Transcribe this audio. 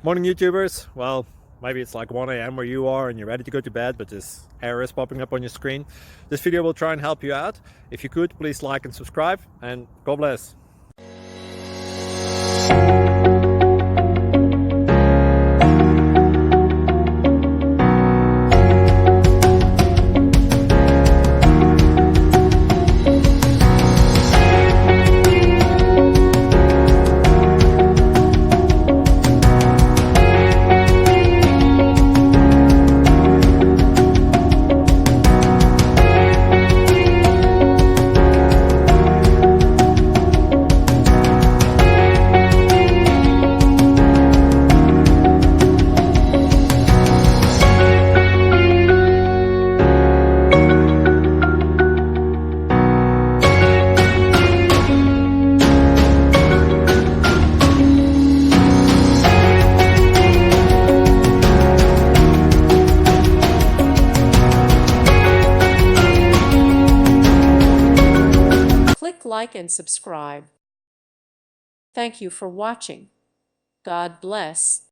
Morning YouTubers. Well, maybe it's like 1 a.m. where you are and you're ready to go to bed, but this error is popping up on your screen. This video will try and help you out. If you could, please like and subscribe, and God bless. Click like and subscribe. Thank you for watching. God bless.